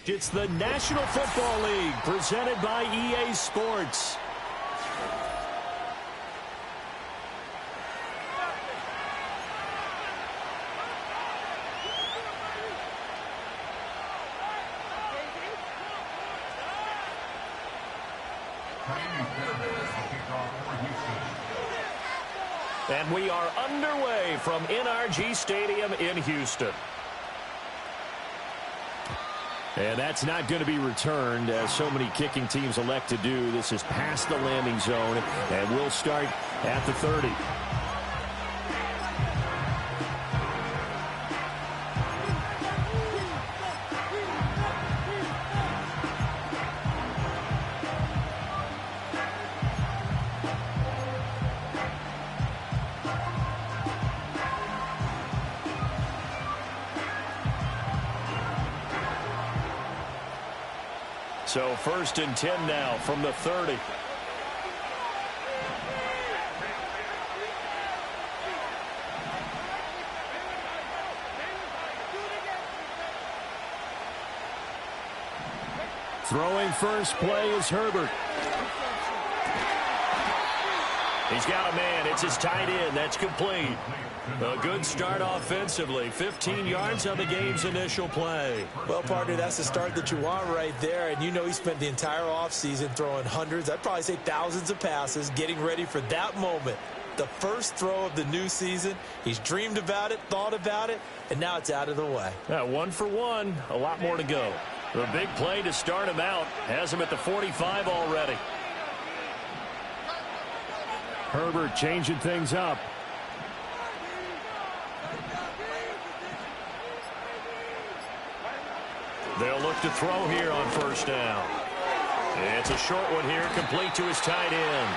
It's the National Football League presented by EA Sports. And we are underway from NRG Stadium in Houston. And that's not going to be returned, as so many kicking teams elect to do. This is past the landing zone, and we'll start at the 30. So 1st and 10 now from the 30. Throwing first play is Herbert. He's got a man. It's his tight end. That's complete. A good start offensively. 15 yards on the game's initial play. Well, partner, that's the start that you want right there. And you know he spent the entire offseason throwing hundreds, I'd probably say thousands of passes, getting ready for that moment. The first throw of the new season. He's dreamed about it, thought about it, and now it's out of the way. 1 for 1. A lot more to go. The big play to start him out. Has him at the 45 already. Herbert changing things up. They'll look to throw here on first down. It's a short one here, complete to his tight end.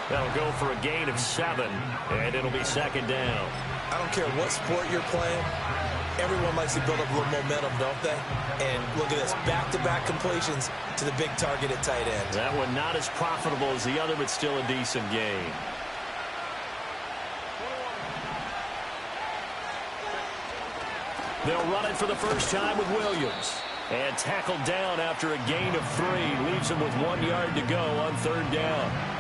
That'll go for a gain of 7, and it'll be 2nd down. I don't care what sport you're playing. Everyone likes to build up a little momentum, don't they? And look at this, back-to-back completions to the big target at tight end. That one not as profitable as the other, but still a decent gain. They'll run it for the first time with Williams. And tackled down after a gain of 3. Leaves him with 1 yard to go on 3rd down.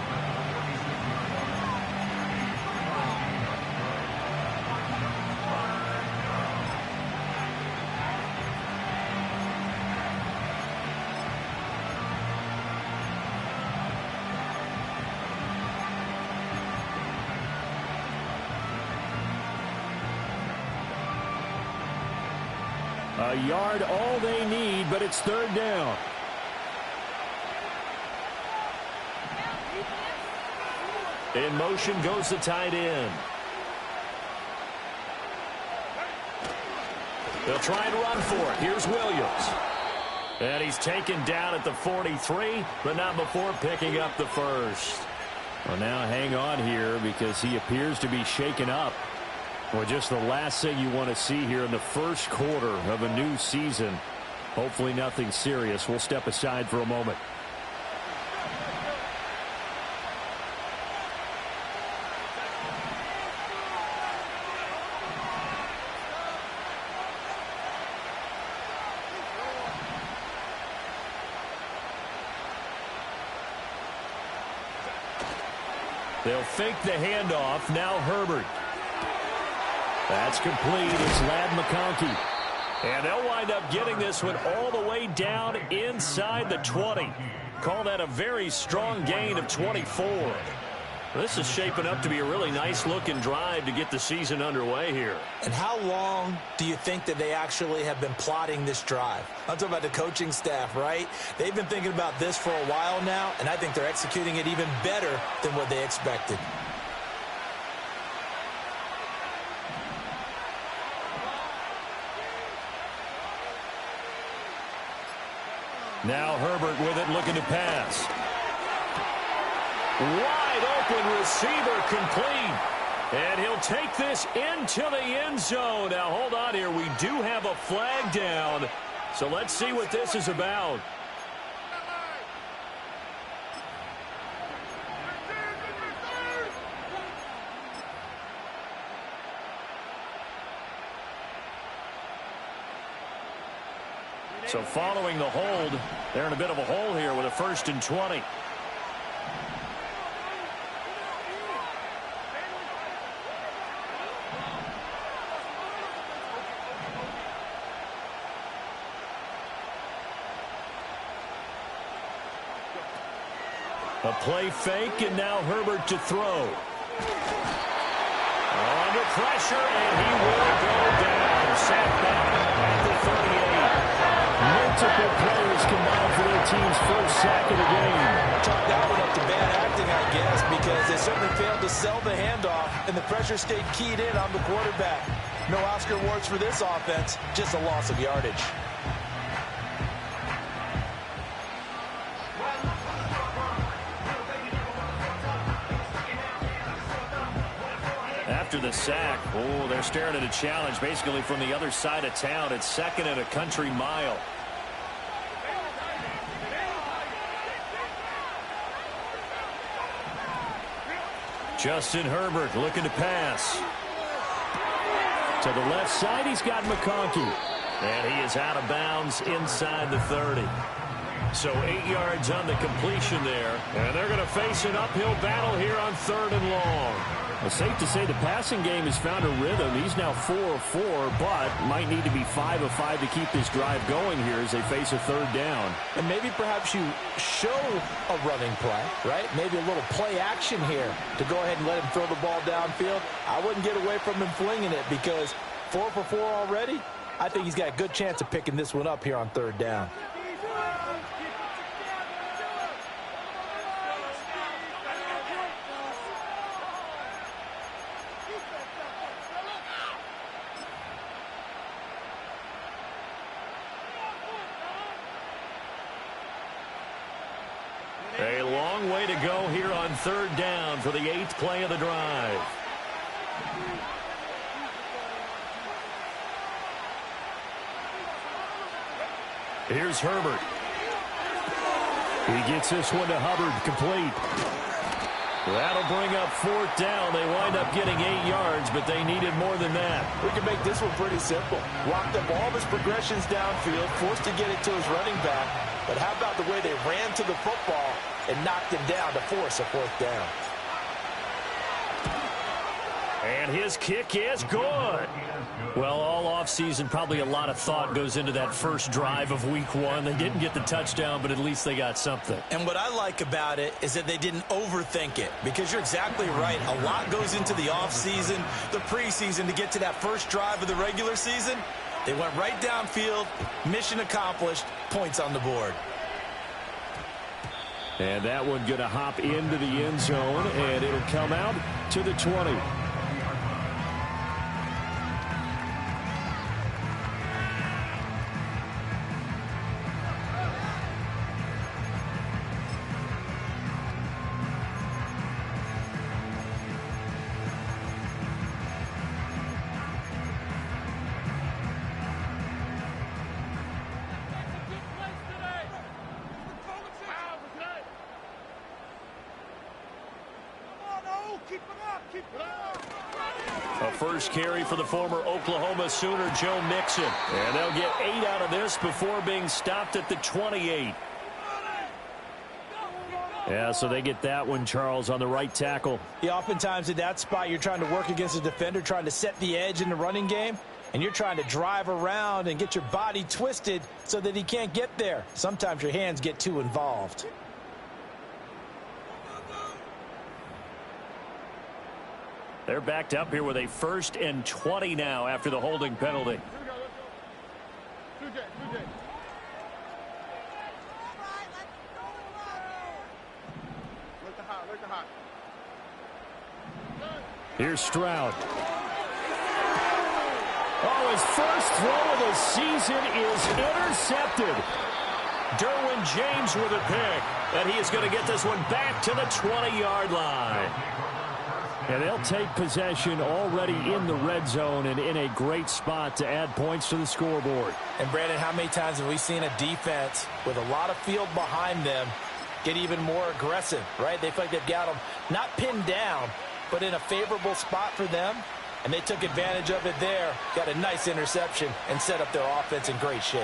A yard all they need, but it's 3rd down. In motion goes the tight end. They'll try and run for it. Here's Williams. And he's taken down at the 43, but not before picking up the first. Well, now hang on here because he appears to be shaken up. Well, just the last thing you want to see here in the first quarter of a new season. Hopefully nothing serious. We'll step aside for a moment. They'll fake the handoff. Now Herbert. That's complete. It's Ladd McConkey. And they'll wind up getting this one all the way down inside the 20. Call that a very strong gain of 24. This is shaping up to be a really nice-looking drive to get the season underway here. And how long do you think that they actually have been plotting this drive? I'm talking about the coaching staff, right? They've been thinking about this for a while now, and I think they're executing it even better than what they expected. Now Herbert with it, looking to pass. Wide open receiver, complete. And he'll take this into the end zone. Now hold on here. We do have a flag down. So let's see what this is about. So following the hold, they're in a bit of a hole here with a 1st and 20. A play fake, and now Herbert to throw. Under pressure, and he will go down. Sacked back at the 38. Multiple players combined for their team's first sack of the game. Chalk that one up to bad acting, I guess, because they certainly failed to sell the handoff, and the pressure stayed keyed in on the quarterback. No Oscar awards for this offense, just a loss of yardage. After the sack, they're staring at a challenge basically from the other side of town. It's 2nd and a country mile. Justin Herbert looking to pass. To the left side, he's got McConkey. And he is out of bounds inside the 30. So 8 yards on the completion there. And they're going to face an uphill battle here on 3rd and long. It's safe to say the passing game has found a rhythm. He's now 4 of 4, but might need to be 5 of 5 to keep this drive going here as they face a 3rd down. And maybe perhaps you show a running play, right? Maybe a little play action here to go ahead and let him throw the ball downfield. I wouldn't get away from him flinging it because 4 for 4 already. I think he's got a good chance of picking this one up here on 3rd down. A long way to go here on 3rd down for the 8th play of the drive. Here's Herbert. He gets this one to Hubbard, complete. That'll bring up 4th down. They wind up getting 8 yards, but they needed more than that. We can make this one pretty simple. Locked up all of his progressions downfield, forced to get it to his running back. But how about the way they ran to the football and knocked him down to force a 4th down? And his kick is good. Well, all offseason, probably a lot of thought goes into that first drive of week 1. They didn't get the touchdown, but at least they got something. And what I like about it is that they didn't overthink it, because you're exactly right. A lot goes into the offseason, the preseason to get to that first drive of the regular season. They went right downfield, mission accomplished, points on the board. And that one going to hop into the end zone, and it'll come out to the 20. A first carry for the former Oklahoma Sooner, Joe Mixon. And they'll get 8 out of this before being stopped at the 28. Yeah, so they get that one, Charles, on the right tackle. Yeah, oftentimes in that spot, you're trying to work against a defender, trying to set the edge in the running game, and you're trying to drive around and get your body twisted so that he can't get there. Sometimes your hands get too involved. They're backed up here with a 1st and 20 now after the holding penalty. Here's Stroud. Oh, his first throw of the season is intercepted. Derwin James with a pick. And he is going to get this one back to the 20-yard line. And they'll take possession already in the red zone and in a great spot to add points to the scoreboard. And, Brandon, how many times have we seen a defense with a lot of field behind them get even more aggressive, right? They feel like they've got them not pinned down, but in a favorable spot for them. And they took advantage of it there, got a nice interception, and set up their offense in great shape.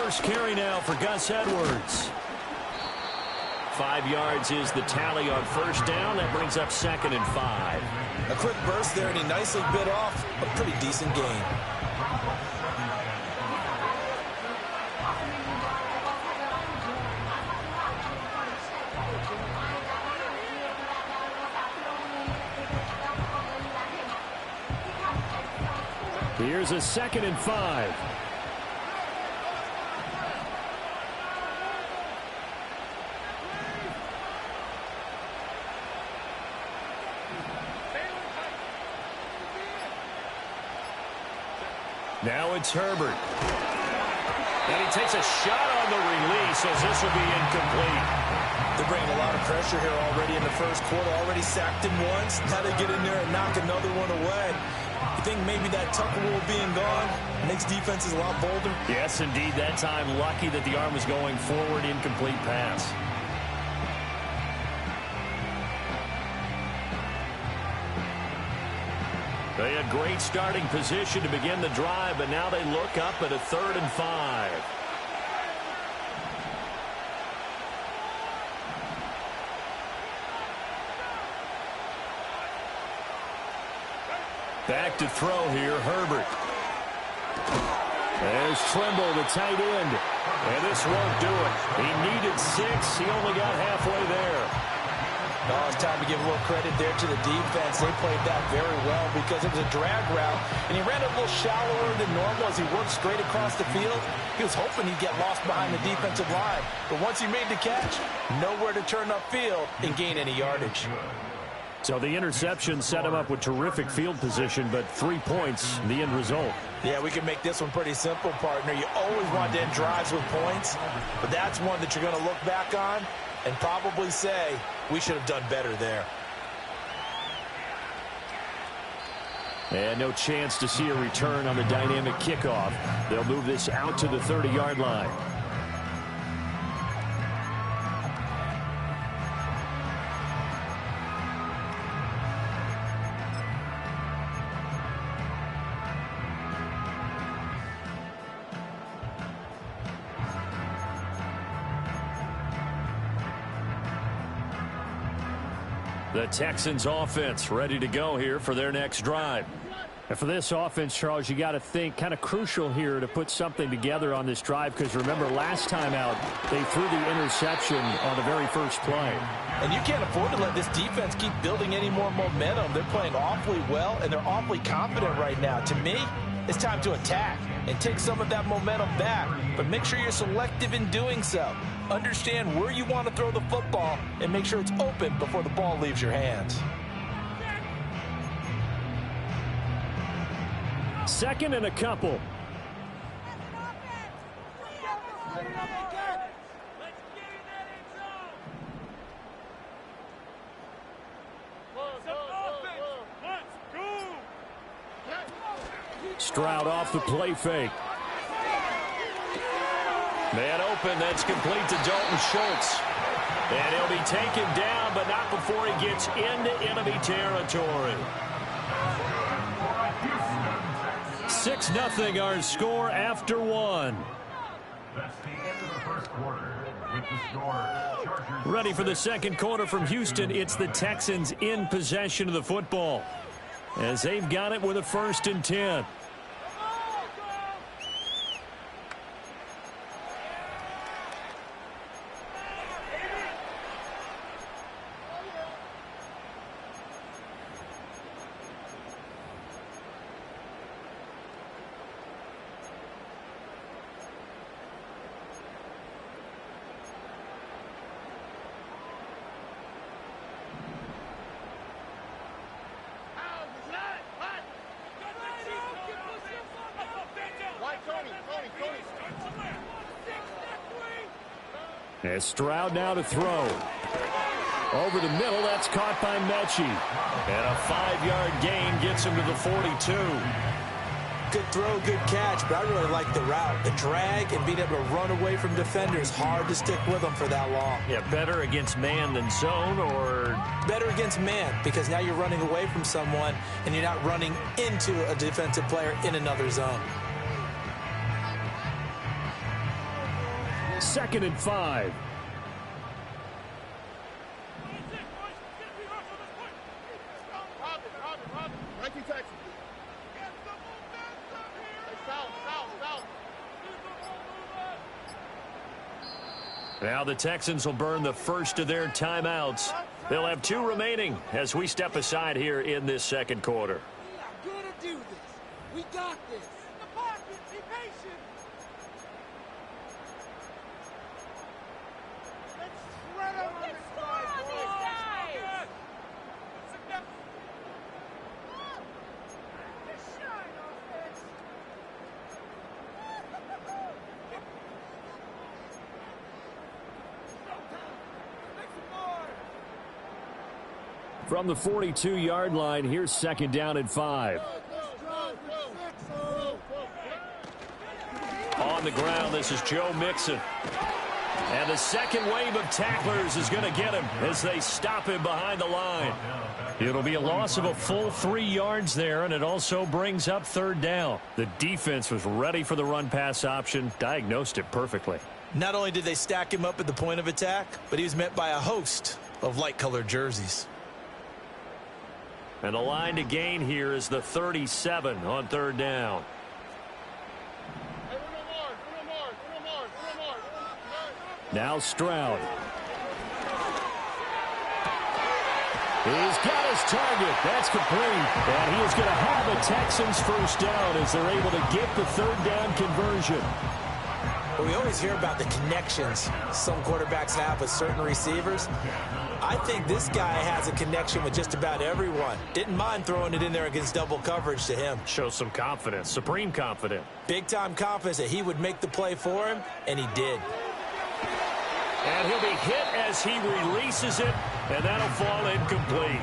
first carry now for Gus Edwards. 5 yards is the tally on first down. That brings up 2nd and 5. A quick burst there, and he nicely bit off a pretty decent gain. Here's a 2nd and 5. Now it's Herbert. And he takes a shot on the release as this will be incomplete. They're bringing a lot of pressure here already in the first quarter. Already sacked him once. Now they get in there and knock another one away. You think maybe that Tucker rule being gone makes defenses a lot bolder? Yes, indeed. That time, lucky that the arm was going forward. Incomplete pass. They had great starting position to begin the drive, but now they look up at a 3rd and 5. Back to throw here, Herbert. There's Trimble, the tight end. And this won't do it. He needed 6. He only got halfway there. Oh, it's time to give a little credit there to the defense. They played that very well because it was a drag route, and he ran a little shallower than normal as he worked straight across the field. He was hoping he'd get lost behind the defensive line, but once he made the catch, nowhere to turn upfield and gain any yardage. So the interception set him up with terrific field position, but 3 points, the end result. Yeah, we can make this one pretty simple, partner. You always want to end drives with points, but that's one that you're going to look back on and probably say, we should have done better there. And no chance to see a return on the dynamic kickoff. They'll move this out to the 30-yard line. The Texans offense ready to go here for their next drive. And for this offense, Charles, you got to think kind of crucial here to put something together on this drive, because remember last time out they threw the interception on the very first play. And you can't afford to let this defense keep building any more momentum. They're playing awfully well, and they're awfully confident right now. To me, it's time to attack and take some of that momentum back, but make sure you're selective in doing so. Understand where you want to throw the football and make sure it's open before the ball leaves your hands. 2nd and a couple. Stroud off the play fake. Man open, that's complete to Dalton Schultz. And he'll be taken down, but not before he gets into enemy territory. 6-0 our score after one. That's the end of the first quarter. With the score, Ready for the second quarter from Houston, it's the Texans in possession of the football, as they've got it with a 1st and 10. As Stroud now to throw. Over the middle, that's caught by Mechie. And a 5-yard gain gets him to the 42. Good throw, good catch, but I really like the route. The drag and being able to run away from defenders, hard to stick with them for that long. Yeah, better against man than zone, or? Better against man, because now you're running away from someone and you're not running into a defensive player in another zone. 2nd and 5. Now the Texans will burn the first of their timeouts. They'll have 2 remaining as we step aside here in this second quarter. We are going to do this. We got this. In the pocket. Be patient. Let's shred them on this side, boys. From the 42-yard line, here's 2nd down and 5. On the ground, this is Joe Mixon. And the second wave of tacklers is going to get him as they stop him behind the line. It'll be a loss of a full 3 yards there, and it also brings up 3rd down. The defense was ready for the run-pass option, diagnosed it perfectly. Not only did they stack him up at the point of attack, but he was met by a host of light-colored jerseys. And the line to gain here is the 37 on 3rd down. Now Stroud. He's got his target. That's complete. And he is going to have a Texans first down as they're able to get the 3rd down conversion. Well, we always hear about the connections some quarterbacks have with certain receivers. I think this guy has a connection with just about everyone. Didn't mind throwing it in there against double coverage to him. Shows some confidence, supreme confidence. Big-time confidence that he would make the play for him, and he did. And he'll be hit as he releases it, and that'll fall incomplete.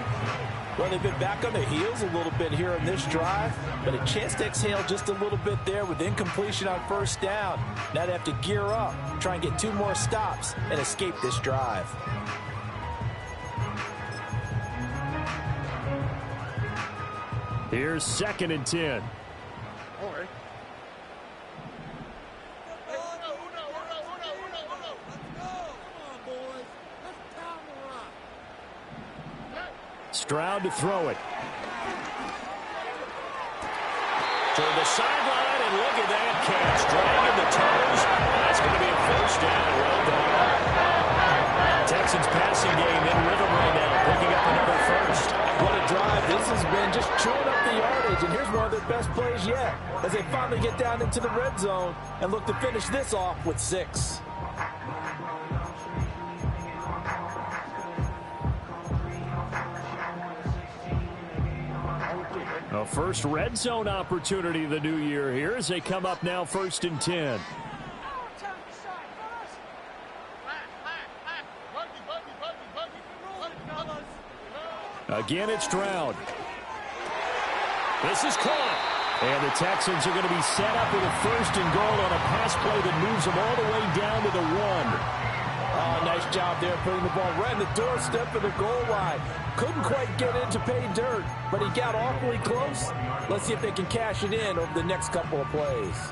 Well, they've been back on their heels a little bit here on this drive, but a chance to exhale just a little bit there with incompletion on 1st down. Now they have to gear up, try and get 2 more stops, and escape this drive. Here's 2nd and 10. All right. Stroud to throw it. Toward the sideline, and look at that catch. Dragging the toes. That's going to be a first down. Well done. Texans passing game in rhythm right now, picking up another first. What a drive. This has been just chewing up the yardage, and here's one of their best plays yet as they finally get down into the red zone and look to finish this off with 6. A first red zone opportunity of the new year here as they come up now 1st and 10. Again, it's Stroud. This is caught. And the Texans are going to be set up with a 1st and goal on a pass play that moves them all the way down to the 1. Oh, nice job there putting the ball right in the doorstep of the goal line. Couldn't quite get in to pay dirt, but he got awfully close. Let's see if they can cash it in over the next couple of plays.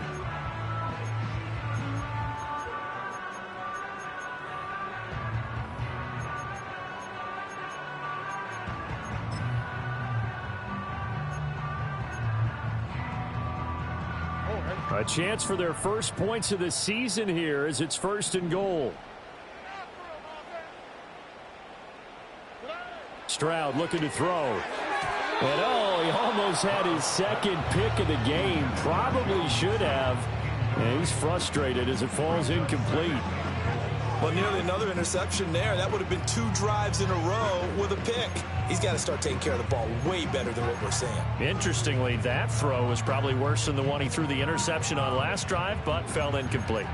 A chance for their first points of the season here as it's 1st and goal. Stroud looking to throw. And oh, he almost had his 2nd pick of the game. Probably should have. And he's frustrated as it falls incomplete. Well, nearly another interception there. That would have been 2 drives in a row with a pick. He's got to start taking care of the ball way better than what we're seeing. Interestingly, that throw was probably worse than the one he threw the interception on last drive, but fell incomplete.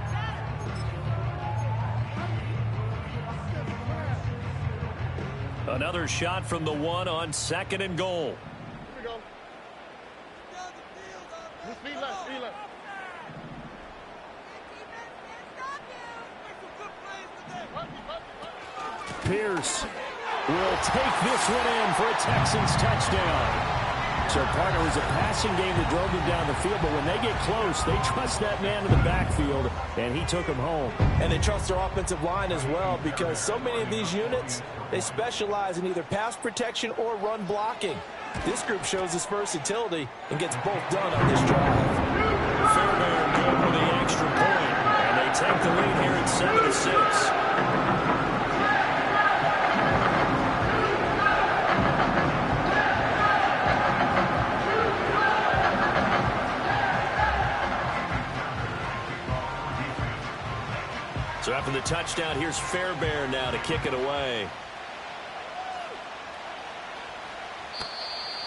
Another shot from the 1 on 2nd and goal. Here we go. Speed left, speed left. Pierce will take this one in for a Texans touchdown. So, partner, it was a passing game that drove them down the field, but when they get close, they trust that man in the backfield, and he took him home. And they trust their offensive line as well, because so many of these units, they specialize in either pass protection or run blocking. This group shows its versatility and gets both done on this drive. Fairbairn good with the extra point, and they take the lead here at 7-6. So after the touchdown, here's Fairbairn now to kick it away.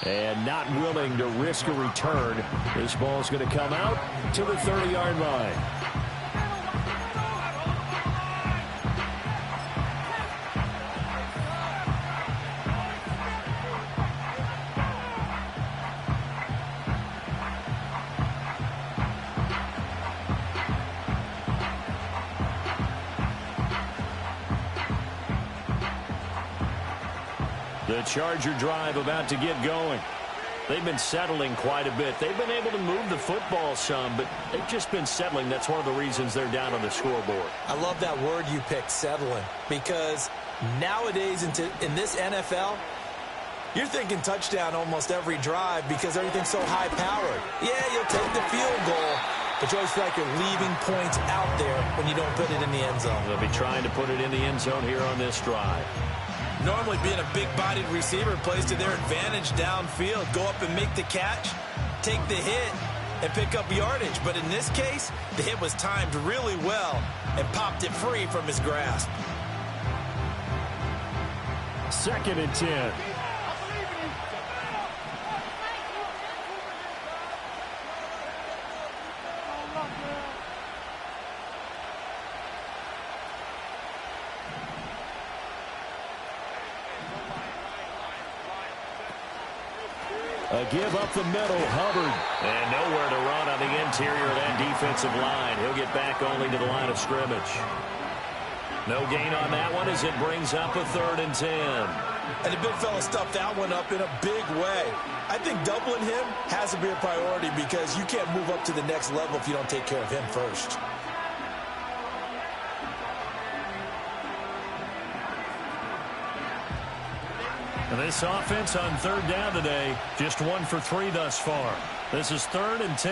And not willing to risk a return. This ball's going to come out to the 30-yard line. The Charger drive about to get going. They've been settling quite a bit. They've been able to move the football some, but they've just been settling. That's one of the reasons they're down on the scoreboard. I love that word you picked, settling, because nowadays in this NFL, you're thinking touchdown almost every drive because everything's so high-powered. Yeah, you'll take the field goal, but you always feel like you're leaving points out there when you don't put it in the end zone. They'll be trying to put it in the end zone here on this drive. Normally being a big-bodied receiver plays to their advantage downfield. Go up and make the catch, take the hit, and pick up yardage. But in this case, the hit was timed really well and popped it free from his grasp. 2nd and 10. A give up the middle, Hubbard. And nowhere to run on the interior of that defensive line. He'll get back only to the line of scrimmage. No gain on that one as it brings up a 3rd and 10. And the big fella stuffed that one up in a big way. I think doubling him has to be a priority because you can't move up to the next level if you don't take care of him first. And this offense on 3rd down today, just 1 for 3 thus far. This is 3rd and 10.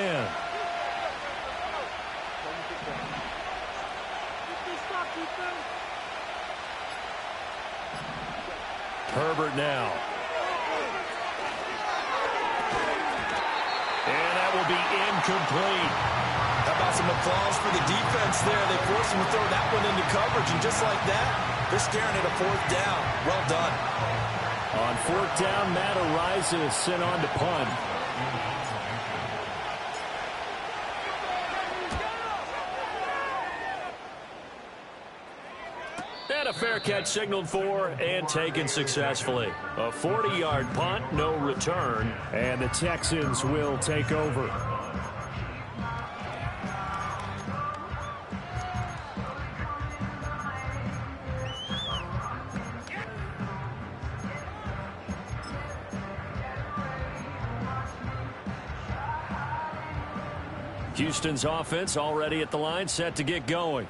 Herbert now. And that will be incomplete. How about some applause for the defense there? They forced him to throw that one into coverage, and just like that, they're staring at a 4th down. Well done. On 4th down, Matt Araiza is sent on to punt. And a fair catch signaled for and taken successfully. A 40-yard punt, no return, and the Texans will take over. Houston's offense already at the line, set to get going.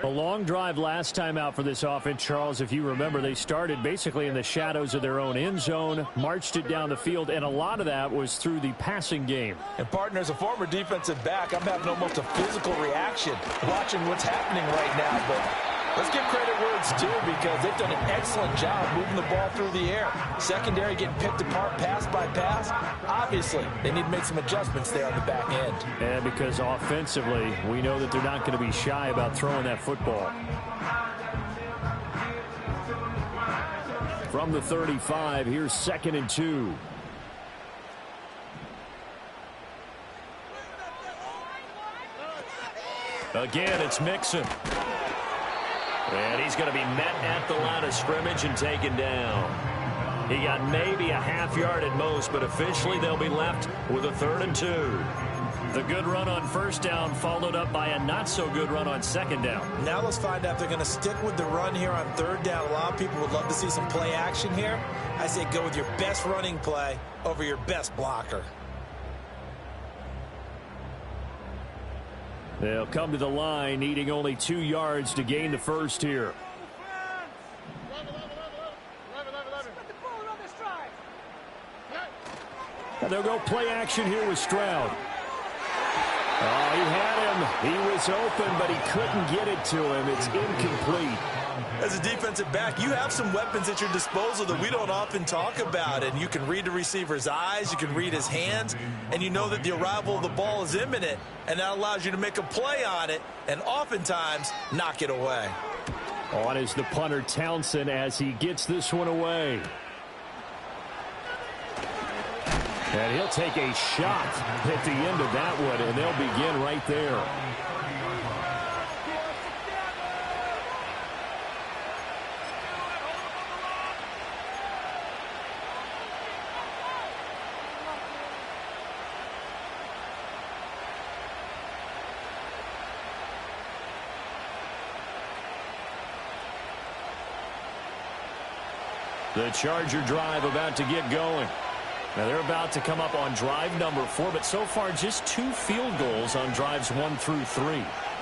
A long drive last time out for this offense, Charles. If you remember, they started basically in the shadows of their own end zone, marched it down the field, and a lot of that was through the passing game. And, partner, as a former defensive back, I'm having almost a physical reaction watching what's happening right now. But let's give credit where it's due because they've done an excellent job moving the ball through the air. Secondary getting picked apart pass by pass. Obviously, they need to make some adjustments there on the back end. And because offensively, we know that they're not going to be shy about throwing that football. From the 35, here's 2nd and 2. Again, it's Mixon. And he's going to be met at the line of scrimmage and taken down. He got maybe a half yard at most, but officially they'll be left with a 3rd and 2. The good run on first down followed up by a not-so-good run on second down. Now let's find out if they're going to stick with the run here on third down. A lot of people would love to see some play action here. I say go with your best running play over your best blocker. They'll come to the line, needing only 2 yards to gain the first here. And they'll go play action here with Stroud. Oh, he had him. He was open, but he couldn't get it to him. It's incomplete. As a defensive back, you have some weapons at your disposal that we don't often talk about. And you can read the receiver's eyes, you can read his hands, and you know that the arrival of the ball is imminent. And that allows you to make a play on it and oftentimes knock it away. On is the punter Townsend as he gets this one away. And he'll take a shot at the end of that one, and they'll begin right there. The Charger drive about to get going. Now they're about to come up on drive number 4, but so far just 2 field goals on drives 1 through 3.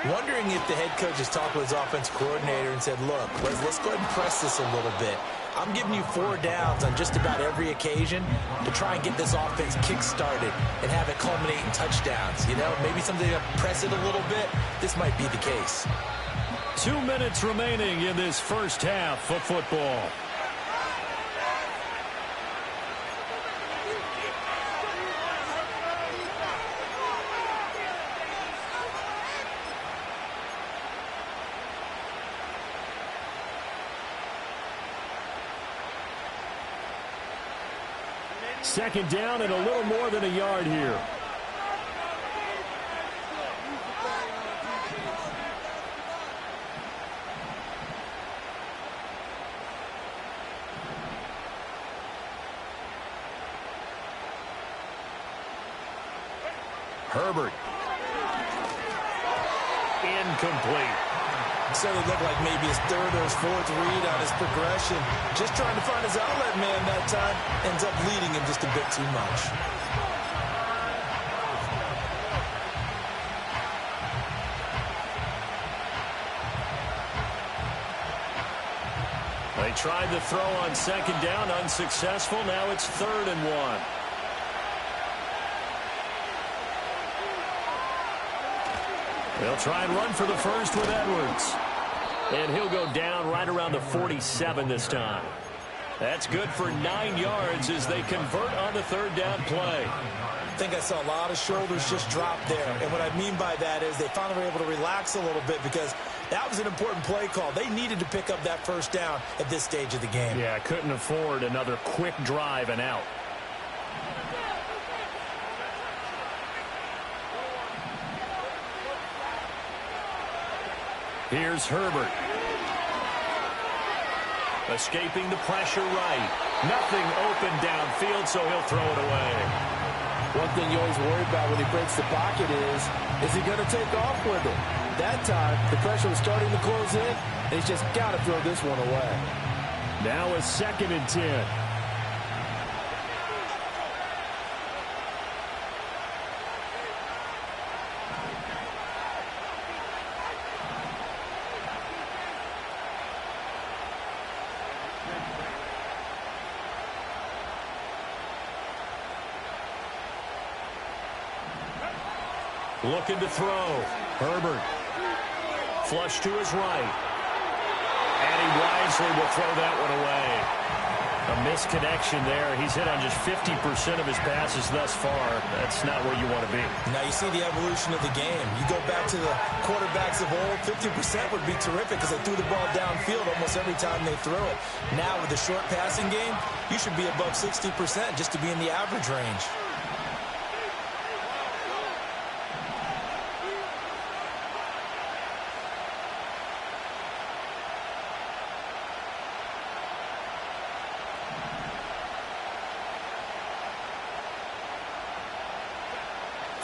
Wondering if the head coach has talked with his offense coordinator and said, look, let's go ahead and press this a little bit. I'm giving you 4 downs on just about every occasion to try and get this offense kick-started and have it culminate in touchdowns. You know, maybe something to press it a little bit. This might be the case. 2 minutes remaining in this first half of football. Second down and a little more than a yard here. Herbert. Incomplete. So it looked like maybe his 3rd or his 4th read on his progression. Just trying to find his outlet man that time. Ends up leading him just a bit too much. They tried the throw on second down, unsuccessful. Now it's 3rd and 1. They'll try and run for the first with Edwards. And he'll go down right around the 47 this time. That's good for 9 yards as they convert on the 3rd down play. I think I saw a lot of shoulders just drop there. And what I mean by that is they finally were able to relax a little bit because that was an important play call. They needed to pick up that first down at this stage of the game. Yeah, couldn't afford another quick drive and out. Here's Herbert. Escaping the pressure right. Nothing open downfield, so he'll throw it away. One thing you always worry about when he breaks the pocket is he going to take off with it? That time, the pressure was starting to close in, and he's just got to throw this one away. Now a 2nd and 10. Looking to throw. Herbert. Flush to his right. And he wisely will throw that one away. A misconnection there. He's hit on just 50% of his passes thus far. That's not where you want to be. Now you see the evolution of the game. You go back to the quarterbacks of old, 50% would be terrific because they threw the ball downfield almost every time they threw it. Now with the short passing game, you should be above 60% just to be in the average range.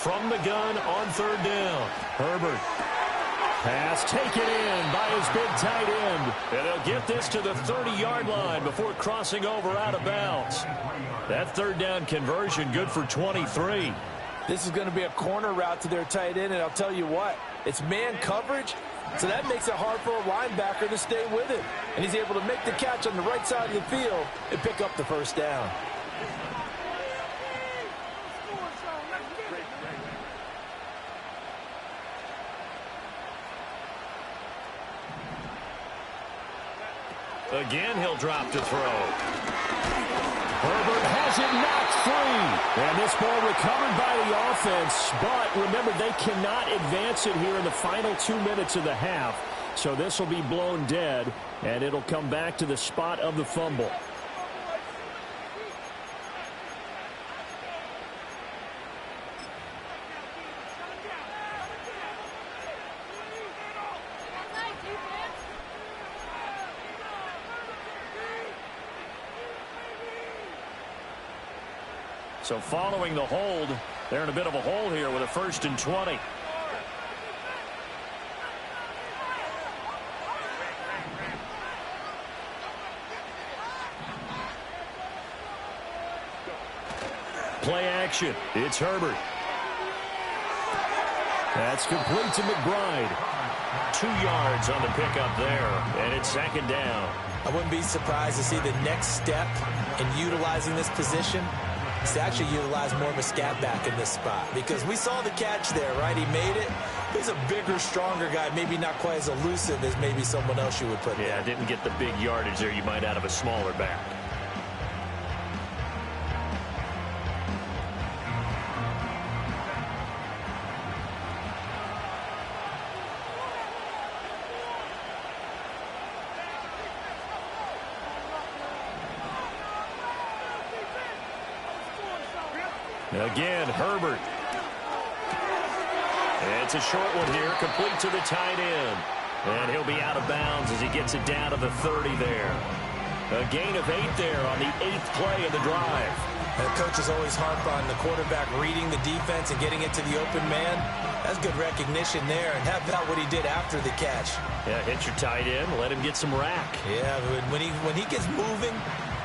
from the gun on third down. Herbert. Pass taken in by his big tight end. And he'll get this to the 30-yard line before crossing over out of bounds. That third down conversion good for 23. This is going to be a corner route to their tight end, and I'll tell you what, it's man coverage, so that makes it hard for a linebacker to stay with it. And he's able to make the catch on the right side of the field and pick up the first down. Again, he'll drop to throw. Herbert has it knocked free. And this ball recovered by the offense. But remember, they cannot advance it here in the final 2 minutes of the half. So this will be blown dead, and it'll come back to the spot of the fumble. So following the hold, they're in a bit of a hole here with a 1st and 20. Play action. It's Herbert. That's complete to McBride. 2 yards on the pickup there, and it's 2nd down. I wouldn't be surprised to see the next step in utilizing this position is to actually utilize more of a scat back in this spot, because we saw the catch there, right? He made it. He's a bigger, stronger guy, maybe not quite as elusive as maybe someone else you would put there. Yeah, didn't get the big yardage there you might out of a smaller back. Again, Herbert. It's a short one here, complete to the tight end. And he'll be out of bounds as he gets it down to the 30 there. A gain of 8 there on the 8th play of the drive. And the coaches always harp on the quarterback reading the defense and getting it to the open man. That's good recognition there. And how about what he did after the catch? Yeah, hit your tight end, let him get some rack. Yeah, when he gets moving,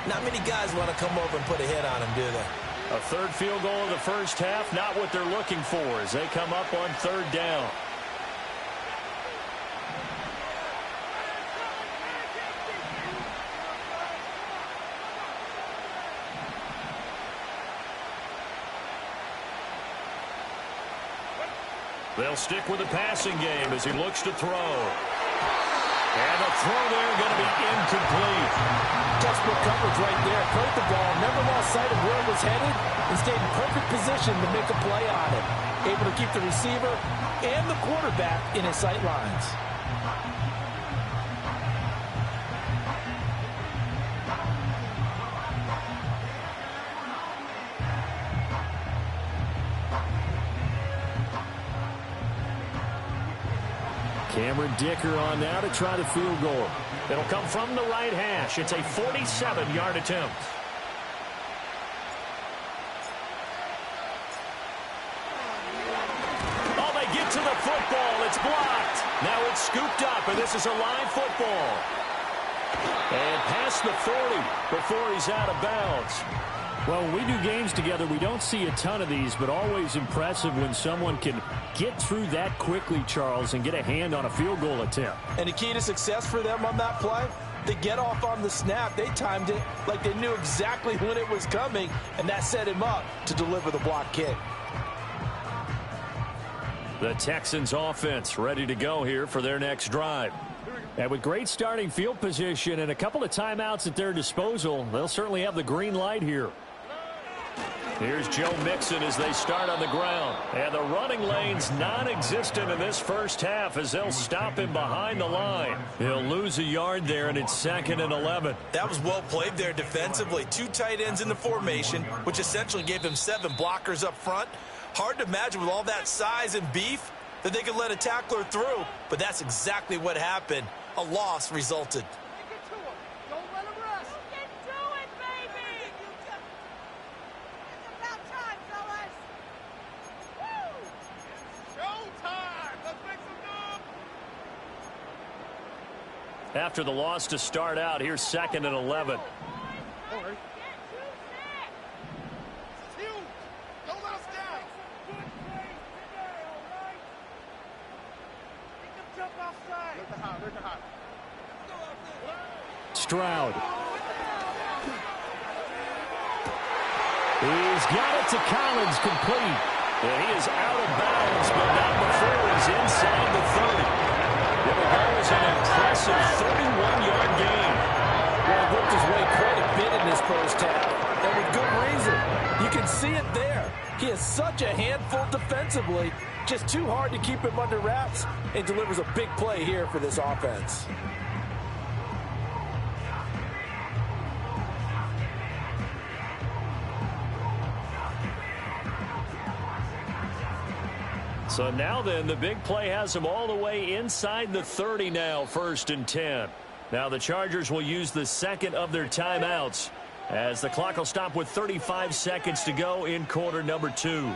not many guys want to come over and put a hit on him, do they? A 3rd field goal of the first half, not what they're looking for as they come up on 3rd down. They'll stick with the passing game as he looks to throw. And the throw there going to be incomplete. Desperate coverage right there. Caught the ball, never lost sight of where it was headed, and stayed in perfect position to make a play on it. Able to keep the receiver and the quarterback in his sight lines. Cameron Dicker on now to try the field goal. It'll come from the right hash. It's a 47-yard attempt. Oh, they get to the football. It's blocked. Now it's scooped up, and this is a live football. And past the 40 before he's out of bounds. Well, when we do games together, we don't see a ton of these, but always impressive when someone can get through that quickly, Charles, and get a hand on a field goal attempt. And the key to success for them on that play, they get off on the snap. They timed it like they knew exactly when it was coming, and that set him up to deliver the block kick. The Texans offense ready to go here for their next drive. And with great starting field position and a couple of timeouts at their disposal, they'll certainly have the green light here. Here's Joe Mixon as they start on the ground. And the running lane's non-existent in this first half as they'll stop him behind the line. He'll lose a yard there, and it's 2nd and 11. That was well played there defensively. 2 tight ends in the formation, which essentially gave them 7 blockers up front. Hard to imagine with all that size and beef that they could let a tackler through, but that's exactly what happened. A loss resulted. Don't let him rest. You can do it, baby. It's about time, fellas. Woo! after the loss to start out. Here's 2nd and 11. Stroud. He's got it to Collins, complete. And he is out of bounds, but not before he's inside the 30. That was an impressive 31-yard gain. Well, he worked his way quite a bit in this first half, and with good reason. You can see it there. He is such a handful defensively, just too hard to keep him under wraps, and delivers a big play here for this offense. So now then, the big play has him all the way inside the 30 now, 1st and 10. Now the Chargers will use the 2nd of their timeouts as the clock will stop with 35 seconds to go in quarter number 2.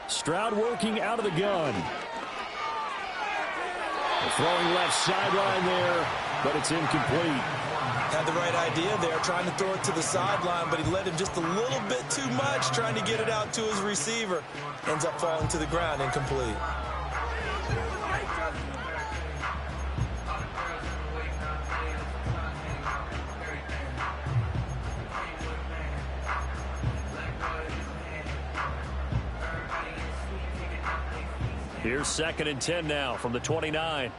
Stroud working out of the gun. Throwing left sideline there, but it's incomplete. Had the right idea there, trying to throw it to the sideline, but he led him just a little bit too much, trying to get it out to his receiver. Ends up falling to the ground, incomplete. Here's 2nd and 10 now from the 29.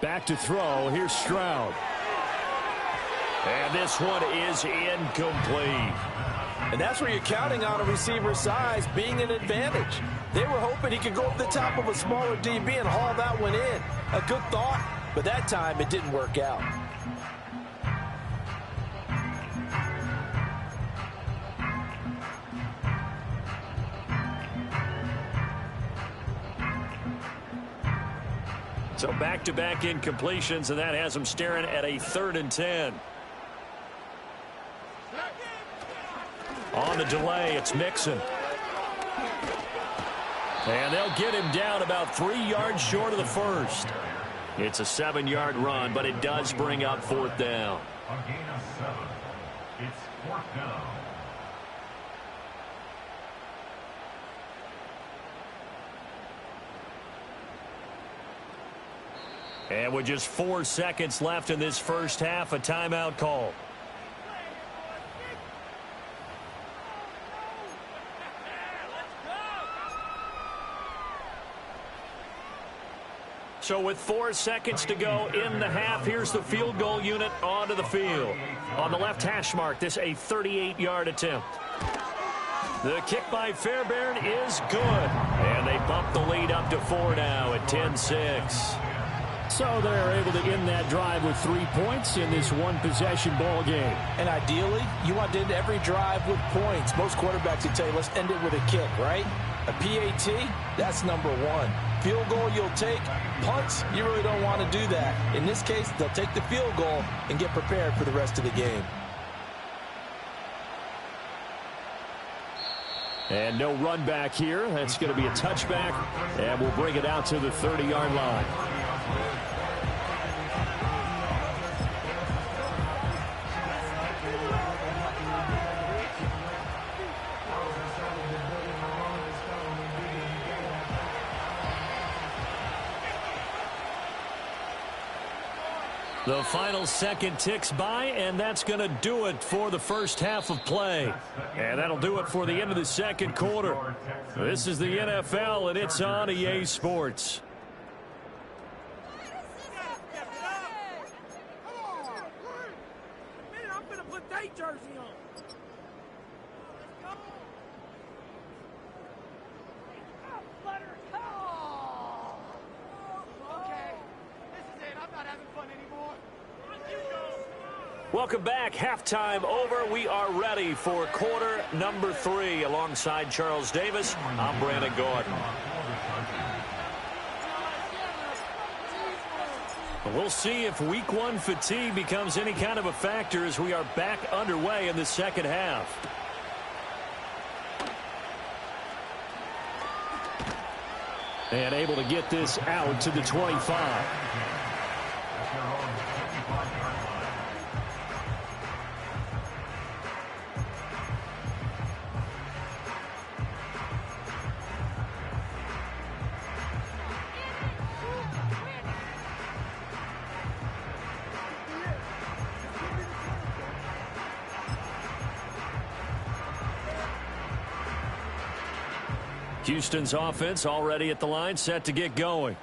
Back to throw. Here's Stroud. And this one is incomplete. And that's where you're counting on a receiver's size being an advantage. They were hoping he could go over the top of a smaller DB and haul that one in. A good thought, but that time it didn't work out. So back-to-back incompletions, and that has them staring at a 3rd and 10. On the delay, it's Mixon. And they'll get him down about 3 yards short of the first. It's a 7-yard run, but it does bring up 4th down. A gain of 7. It's 4th down. And with just 4 seconds left in this first half, a timeout call. So with 4 seconds to go in the half, here's the field goal unit onto the field. On the left hash mark, this a 38-yard attempt. The kick by Fairbairn is good. And they bump the lead up to 4 now at 10-6. So they're able to end that drive with 3 points in this one-possession ball game. And ideally, you want to end every drive with points. Most quarterbacks would tell you, let's end it with a kick, right? A PAT, that's number 1. Field goal you'll take. Punts, you really don't want to do that. In this case, they'll take the field goal and get prepared for the rest of the game. And no run back here. That's going to be a touchback, and we'll bring it out to the 30-yard line. The final second ticks by, and that's going to do it for the first half of play. And that'll do it for the end of the second quarter. This is the NFL, and it's on EA Sports. Welcome back. Halftime over. We are ready for quarter number 3. Alongside Charles Davis, I'm Brandon Gordon. We'll see if week 1 fatigue becomes any kind of a factor as we are back underway in the second half. And able to get this out to the 25. Houston's offense already at the line, set to get going.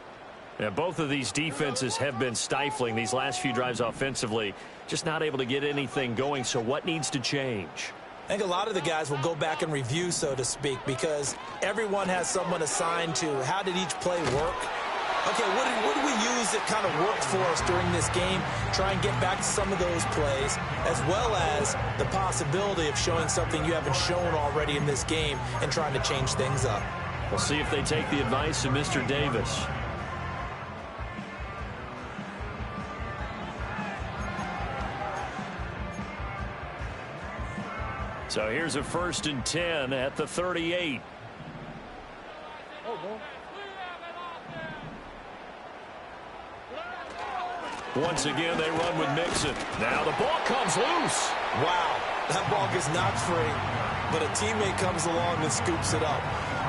And both of these defenses have been stifling these last few drives offensively, just not able to get anything going. So what needs to change? I think a lot of the guys will go back and review, so to speak, because everyone has someone assigned to how did each play work. Okay, what did we use that kind of worked for us during this game? Try and get back to some of those plays, as well as the possibility of showing something you haven't shown already in this game and trying to change things up. We'll see if they take the advice of Mr. Davis. So here's a 1st and 10 at the 38. Once again, they run with Mixon. Now the ball comes loose. Wow, that ball gets knocked free, but a teammate comes along and scoops it up.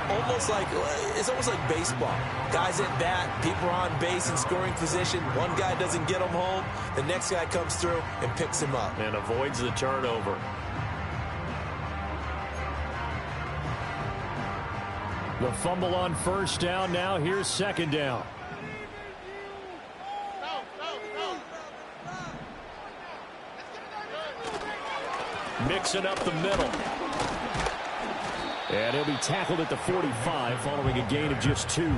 It's almost like baseball. Guys at bat, people are on base in scoring position. One guy doesn't get him home. The next guy comes through and picks him up. And avoids the turnover. The fumble on 1st down. Now here's 2nd down. Mixing up the middle. And he'll be tackled at the 45 following a gain of just 2.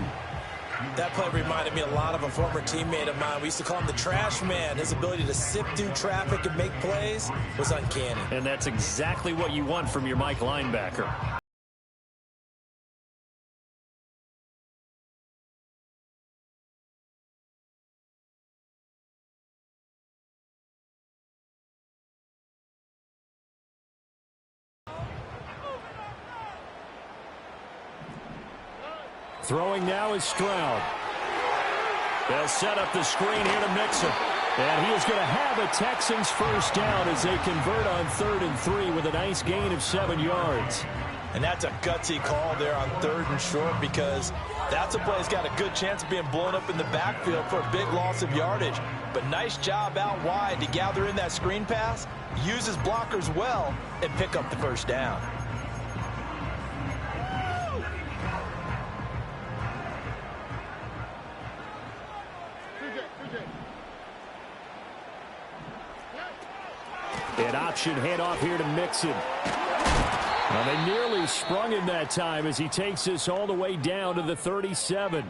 That play reminded me a lot of a former teammate of mine. We used to call him the trash man. His ability to sift through traffic and make plays was uncanny. And that's exactly what you want from your Mike linebacker. Throwing now is Stroud. They'll set up the screen here to Mixon. And he is going to have a Texans 1st down as they convert on 3rd and 3 with a nice gain of 7 yards. And that's a gutsy call there on 3rd and short, because that's a play that's got a good chance of being blown up in the backfield for a big loss of yardage. But nice job out wide to gather in that screen pass, use his blockers well, and pick up the 1st down. An option handoff here to Mixon. Well, they nearly sprung him that time as he takes this all the way down to the 37.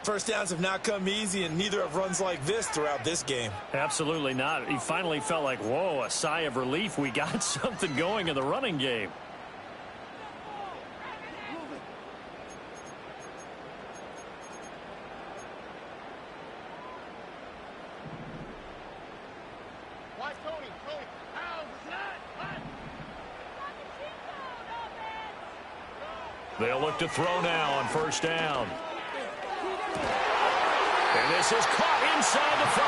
1st downs have not come easy, and neither have runs like this throughout this game. Absolutely not. He finally felt like, whoa, a sigh of relief. We got something going in the running game. They'll look to throw now on 1st down. And this is caught inside the 5.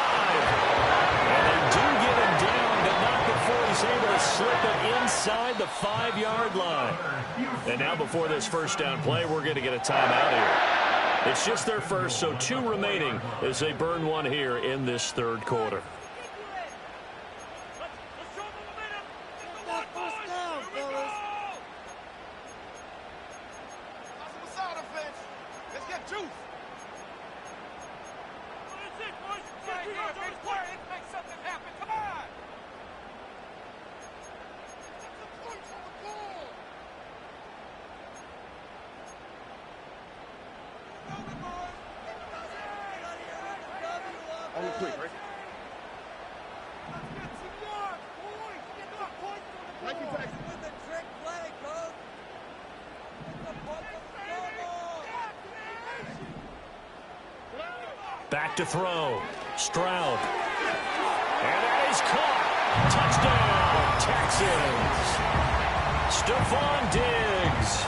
And they do get him down, but not before he's able to slip it inside the 5-yard line. And now before this 1st down play, we're going to get a timeout here. It's just their first, so 2 remaining as they burn 1 here in this 3rd quarter. Back to throw. Stroud. And that is caught. Touchdown, Texans. Stephon Diggs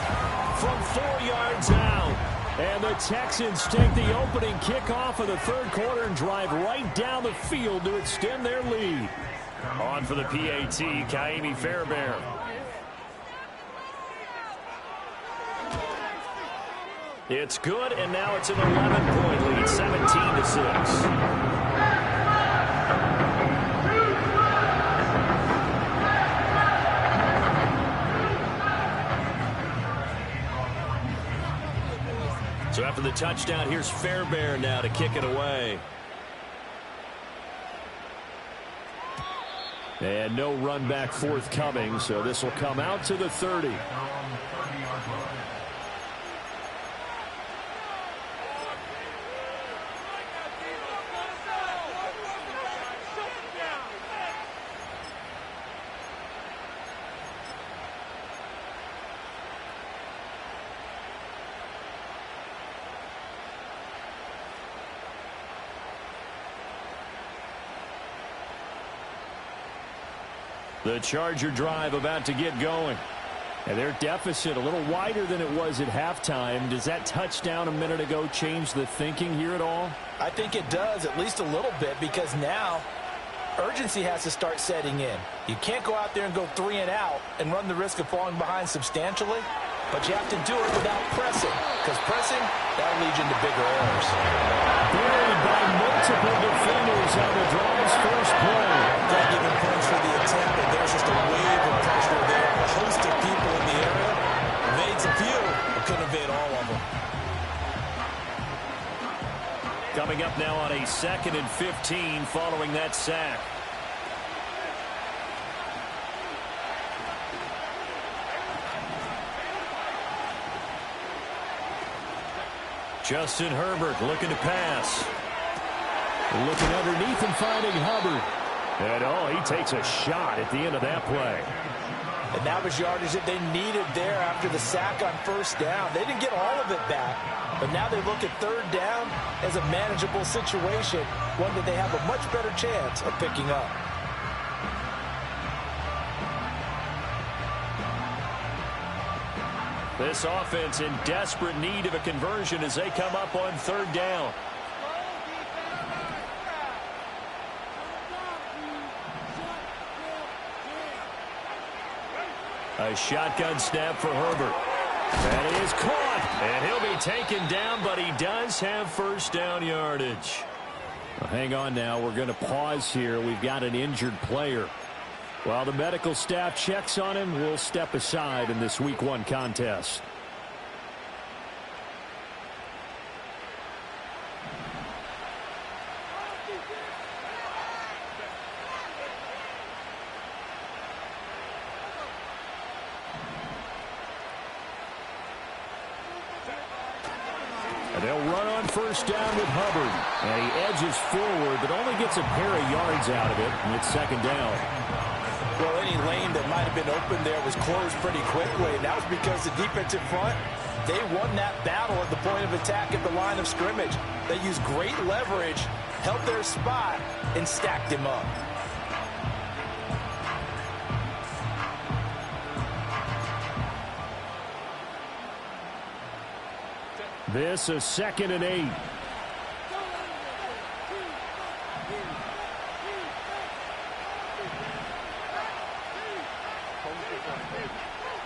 from 4 yards out. And the Texans take the opening kickoff of the third quarter and drive right down the field to extend their lead. On for the PAT, Kaimi Fairbairn. It's good, and now it's an 11-point lead, 17-6. So after the touchdown, here's Fairbairn now to kick it away. And no run back forthcoming, so this will come out to the 30. The Charger drive about to get going. And their deficit a little wider than it was at halftime. Does that touchdown a minute ago change the thinking here at all? I think it does, at least a little bit, because now urgency has to start setting in. You can't go out there and go 3 and out and run the risk of falling behind substantially, but you have to do it without pressing, because pressing, that'll lead you into bigger errors. Buried by multiple defenders on the drive's first play. Can't give him points for the attempt, but there's just a wave of pressure there. A host of people in the area. Evades a few, but couldn't evade all of them. Coming up now on a 2nd and 15 following that sack. Justin Herbert looking to pass. Looking underneath and finding Hubbard. And he takes a shot at the end of that play. And that was yardage that they needed there after the sack on first down. They didn't get all of it back, but now they look at third down as a manageable situation, one that they have a much better chance of picking up. This offense in desperate need of a conversion as they come up on third down. A shotgun snap for Herbert. That is caught, and he'll be taken down, but he does have first down yardage. Well, hang on now. We're going to pause here. We've got an injured player. While the medical staff checks on him, we'll step aside in this Week 1 contest. They'll run on first down with Hubbard. And he edges forward, but only gets a pair of yards out of it, and it's second down. Well, any lane that might have been open there was closed pretty quickly, and that was because the defensive front, they won that battle at the point of attack at the line of scrimmage. They used great leverage, held their spot, and stacked him up. This is 2nd and 8.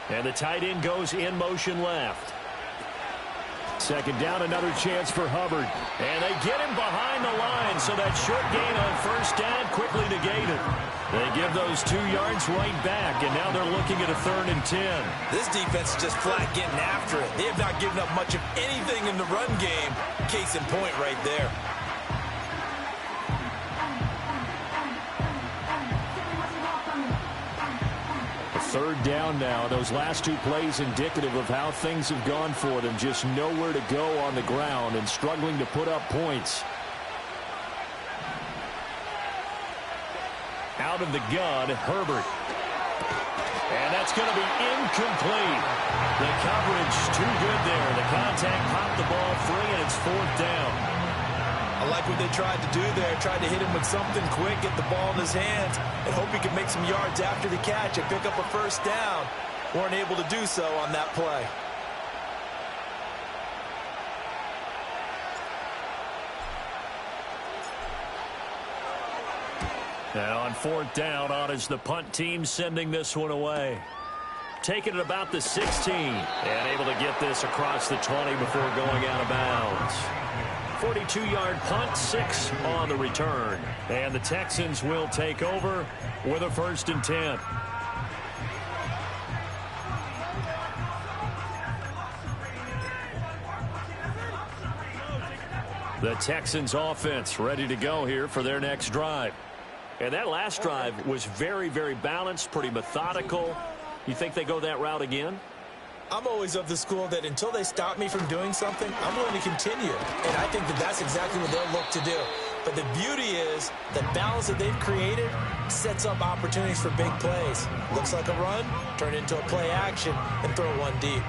And the tight end goes in motion left. Second down, another chance for Hubbard. And they get him behind the line, so that short gain on first down quickly negated. They give those 2 yards right back, and now they're looking at a 3rd and 10. This defense is just flat getting after it. They have not given up much of anything in the run game. Case in point right there. Third down now. Those last 2 plays indicative of how things have gone for them. Just nowhere to go on the ground and struggling to put up points. Out of the gun, Herbert. And that's going to be incomplete. The coverage too good there. The contact popped the ball free, and it's 4th down. I like what they tried to do there. Tried to hit him with something quick, get the ball in his hands, and hope he could make some yards after the catch and pick up a first down. Weren't able to do so on that play. Now on fourth down, on is the punt team sending this one away. Taking it about the 16 and able to get this across the 20 before going out of bounds. 42-yard punt, 6 on the return. And the Texans will take over with a 1st and 10. The Texans offense ready to go here for their next drive. And that last drive was very, very balanced, pretty methodical. You think they go that route again? I'm always of the school that until they stop me from doing something, I'm going to continue. And I think that that's exactly what they'll look to do. But the beauty is the balance that they've created sets up opportunities for big plays. Looks like a run, turn it into a play action, and throw one deep.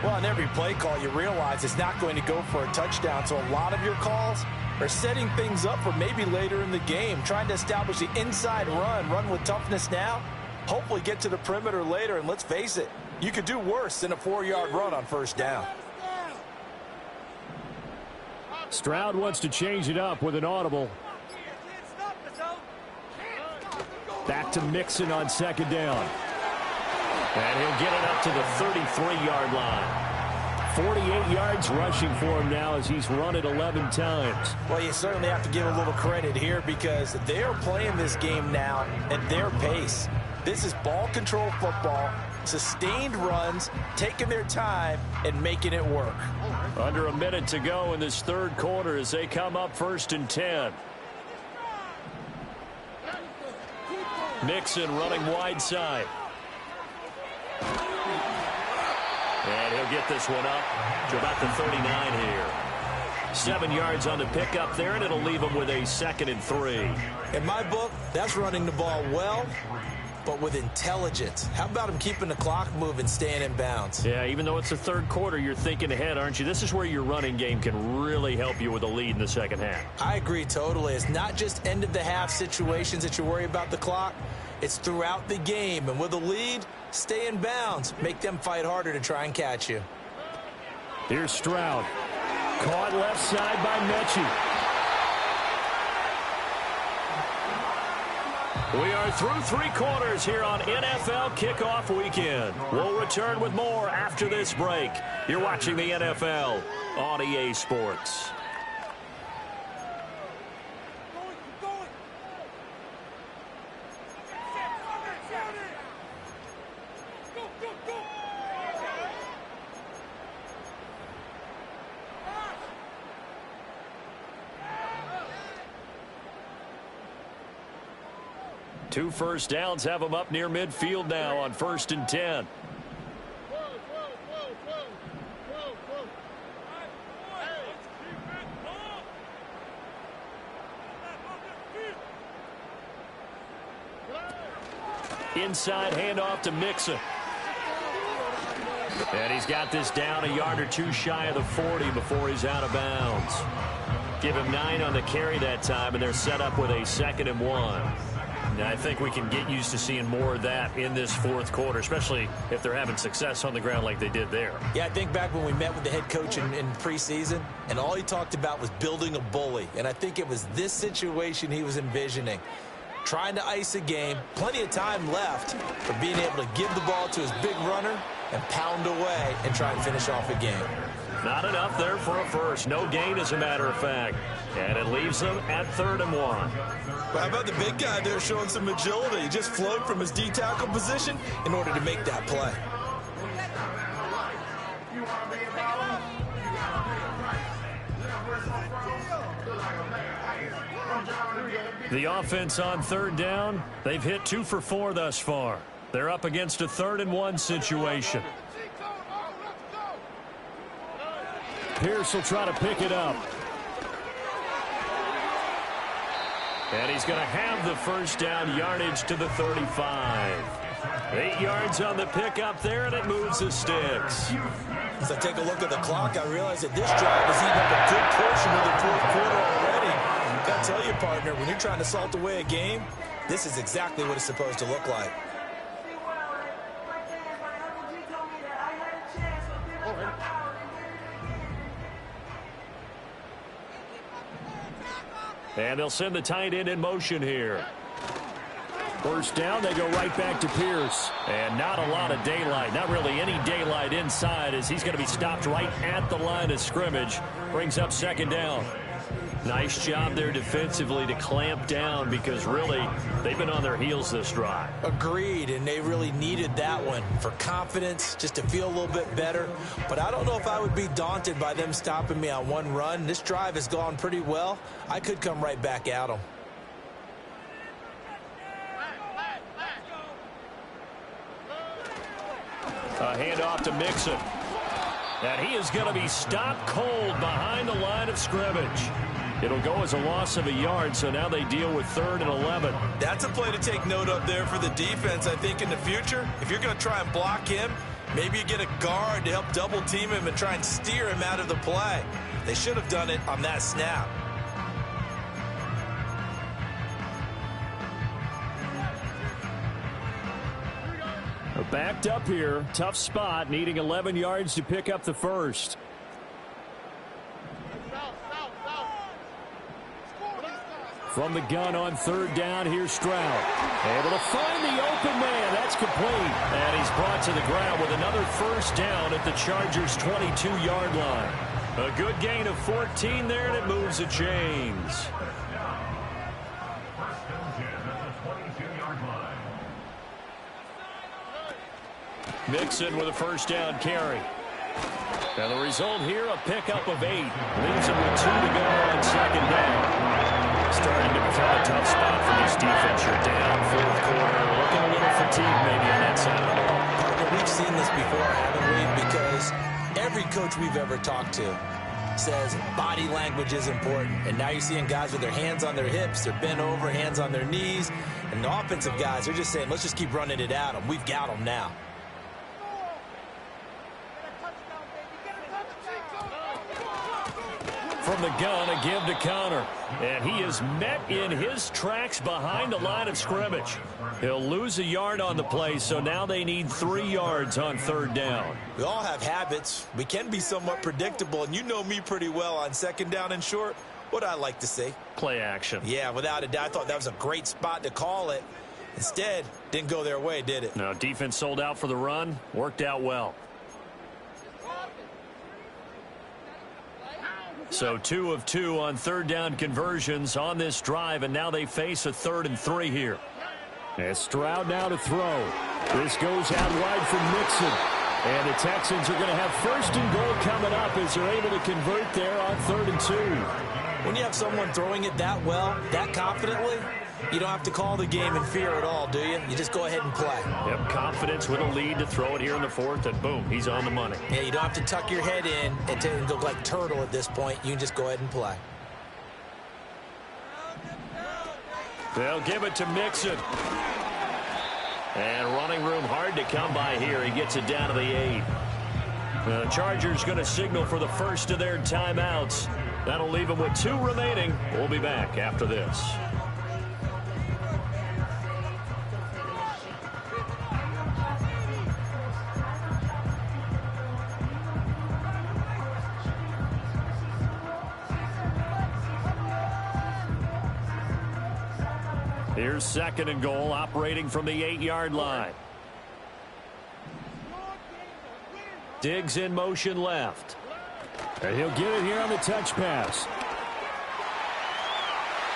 Well, on every play call, you realize it's not going to go for a touchdown. So a lot of your calls are setting things up for maybe later in the game, trying to establish the inside run with toughness now, hopefully get to the perimeter later. And let's face it, you could do worse than a 4-yard run on first down. Stroud wants to change it up with an audible. Back to Mixon on 2nd down. And he'll get it up to the 33-yard line. 48 yards rushing for him now as he's run it 11 times. Well, you certainly have to give a little credit here because they are playing this game now at their pace. This is ball control football, sustained runs, taking their time and making it work. Under a minute to go in this 3rd quarter as they come up 1st and 10. Mixon running wide side. And he'll get this one up to about the 39 here. 7 yards on the pickup there, and it'll leave him with a 2nd and 3. In my book, that's running the ball well, but with intelligence. How about him keeping the clock moving, staying in bounds? Yeah, even though it's the 3rd quarter, you're thinking ahead, aren't you? This is where your running game can really help you with a lead in the 2nd half. I agree totally. It's not just end-of-the-half situations that you worry about the clock. It's throughout the game. And with a lead, stay in bounds. Make them fight harder to try and catch you. Here's Stroud. Caught left side by Mechie. We are through 3 quarters here on NFL Kickoff Weekend. We'll return with more after this break. You're watching the NFL on EA Sports. Two first downs have them up near midfield now on 1st and 10. Inside handoff to Mixon. And he's got this down a yard or two shy of the 40 before he's out of bounds. Give him 9 on the carry that time, and they're set up with a 2nd and 1. Now, I think we can get used to seeing more of that in this 4th quarter, especially if they're having success on the ground like they did there. Yeah, I think back when we met with the head coach in preseason, and all he talked about was building a bully. And I think it was this situation he was envisioning. Trying to ice a game, plenty of time left, but being able to give the ball to his big runner and pound away and try and finish off a game. Not enough there for a first. No gain, as a matter of fact. And it leaves them at 3rd and 1. Well, how about the big guy there showing some agility? He just flowed from his D-tackle position in order to make that play. The offense on 3rd down, they've hit 2 for 4 thus far. They're up against a 3rd and 1 situation. Pierce will try to pick it up. And he's going to have the first down, yardage to the 35. 8 yards on the pickup there, and it moves the sticks. As I take a look at the clock, I realize that this drive has eaten up a good portion of the fourth quarter already. Got to tell you, partner, when you're trying to salt away a game, this is exactly what it's supposed to look like. And they'll send the tight end in motion here. First down, they go right back to Pierce. And not a lot of daylight, not really any daylight inside, as he's going to be stopped right at the line of scrimmage. Brings up second down. Nice job there defensively to clamp down, because really they've been on their heels this drive. Agreed, and they really needed that one for confidence, just to feel a little bit better. But I don't know if I would be daunted by them stopping me on one run. This drive has gone pretty well. I could come right back at them. A handoff to Mixon. And he is going to be stopped cold behind the line of scrimmage. It'll go as a loss of a yard, so now they deal with 3rd and 11. That's a play to take note of there for the defense, I think, in the future. If you're going to try and block him, maybe you get a guard to help double team him and try and steer him out of the play. They should have done it on that snap. Backed up here, tough spot, needing 11 yards to pick up the first. From the gun on 3rd down, here's Stroud. Able to find the open man. That's complete. And he's brought to the ground with another first down at the Chargers' 22-yard line. A good gain of 14 there, and it moves the chains. Mixon with a first down carry. And the result here, a pickup of 8. Leaves him with 2 to go on second down. Starting to become a tough spot for this defense. You're down 4th quarter. Looking a little fatigued maybe on that side of the ball. Partner, we've seen this before, haven't we? Because every coach we've ever talked to says body language is important. And now you're seeing guys with their hands on their hips, they're bent over, hands on their knees. And the offensive guys are just saying, let's just keep running it at them. We've got them now. From the gun, a give to Connor. And he is met in his tracks behind the line of scrimmage. He'll lose a yard on the play, so now they need 3 yards on 3rd down. We all have habits. We can be somewhat predictable, and you know me pretty well on 2nd down and short. What I like to see. Play action. Yeah, without a doubt. I thought that was a great spot to call it. Instead, didn't go their way, did it? No, defense sold out for the run. Worked out well. So 2 of 2 on 3rd down conversions on this drive, and now they face a 3rd and 3 here. And Stroud now to throw. This goes out wide from Mixon. And the Texans are going to have 1st and goal coming up as they're able to convert there on 3rd and 2. When you have someone throwing it that well, that confidently, you don't have to call the game in fear at all, do you? You just go ahead and play. Yep, confidence with a lead to throw it here in the 4th, and boom, he's on the money. Yeah, you don't have to tuck your head in and look like turtle at this point. You can just go ahead and play. They'll give it to Mixon. And running room hard to come by here. He gets it down to the 8. The Chargers going to signal for the first of their timeouts. That'll leave them with 2 remaining. We'll be back after this. Here's 2nd and goal, operating from the 8-yard line. Diggs in motion left. And he'll get it here on the touch pass.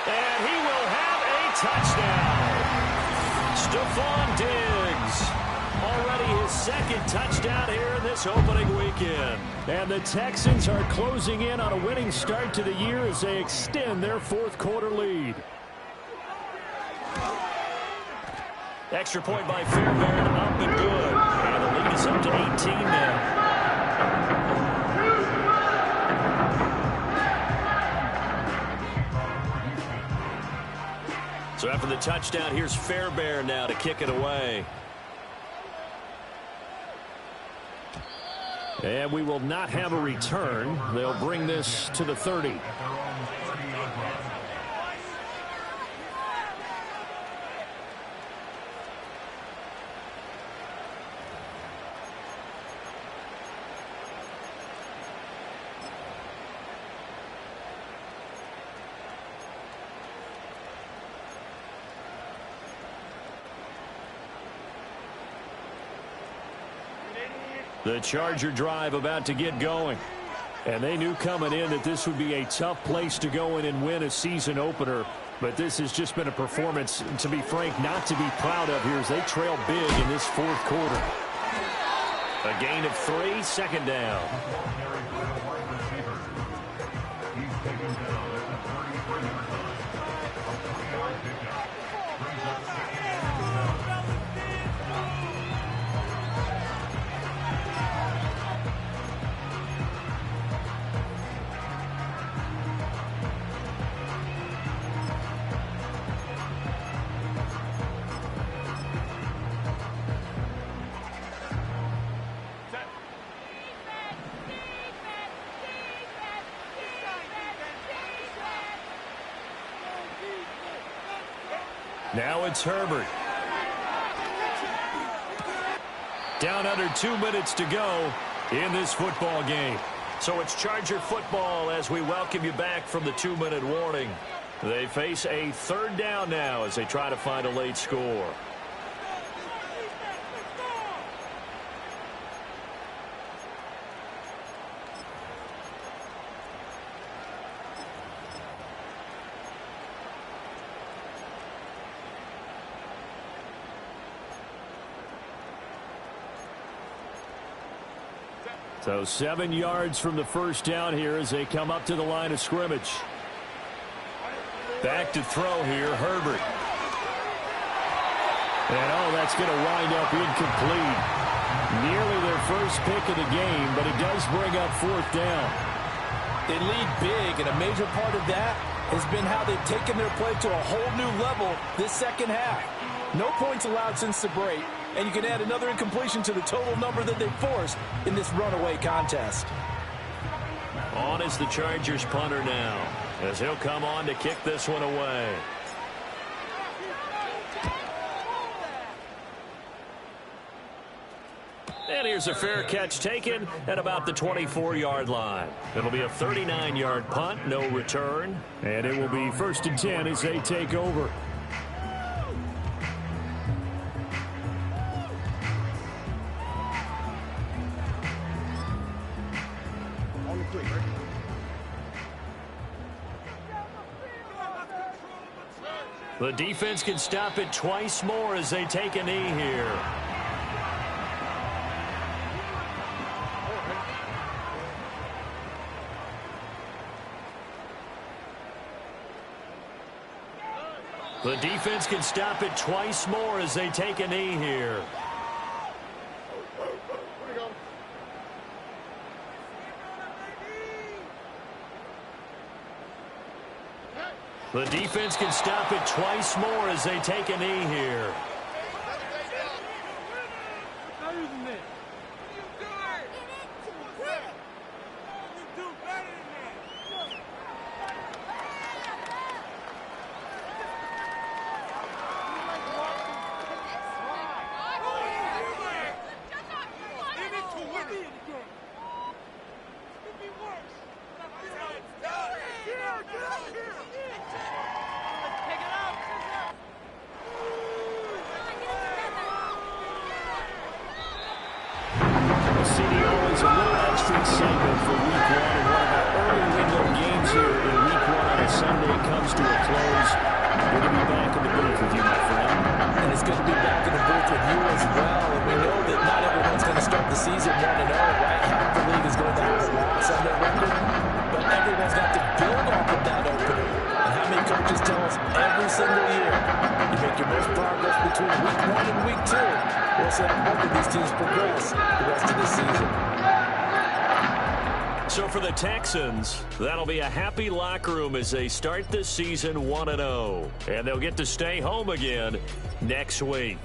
And he will have a touchdown. Stephon Diggs. Already his 2nd touchdown here in this opening weekend. And the Texans are closing in on a winning start to the year as they extend their 4th quarter lead. Extra point by Fairbairn, up and good. And the lead is up to 18 now. So after the touchdown, here's Fairbairn now to kick it away. And we will not have a return. They'll bring this to the 30. The Charger drive about to get going. And they knew coming in that this would be a tough place to go in and win a season opener. But this has just been a performance, to be frank, not to be proud of here as they trail big in this fourth quarter. A gain of 3, second down. Now it's Herbert. Down under 2 minutes to go in this football game. So it's Charger football as we welcome you back from the 2-minute warning. They face a third down now as they try to find a late score. So 7 yards from the first down here as they come up to the line of scrimmage. Back to throw here, Herbert. And that's going to wind up incomplete. Nearly their first pick of the game, but it does bring up fourth down. They lead big, and a major part of that has been how they've taken their play to a whole new level this second half. No points allowed since the break. And you can add another incompletion to the total number that they forced in this runaway contest. On is the Chargers punter now, as he'll come on to kick this one away. And here's a fair catch taken at about the 24-yard line. It'll be a 39-yard punt, no return. And it will be 1st and 10 as they take over. The defense can stop it twice more as they take a knee here. The defense can stop it twice more as they take a knee here. The defense can stop it twice more as they take a knee here. Excitement for week 1 and one of our early window games here in week 1 on a Sunday comes to a close. Good to be back in the booth with you, my friend. And it's good to be back in the booth with you as well. And we know that not everyone's going to start the season 1-0, right? Half the league is going to have a loss on their record. But everyone's got to build off of that opener. And how many coaches tell us every single year, you make your most progress between week 1 and week 2. We'll see how both of these teams progress the rest of the season. So for the Texans, that'll be a happy locker room as they start this season 1-0. And they'll get to stay home again next week.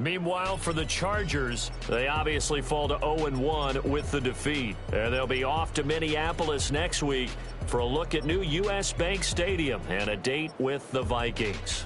Meanwhile, for the Chargers, they obviously fall to 0-1 with the defeat. And they'll be off to Minneapolis next week for a look at new U.S. Bank Stadium and a date with the Vikings.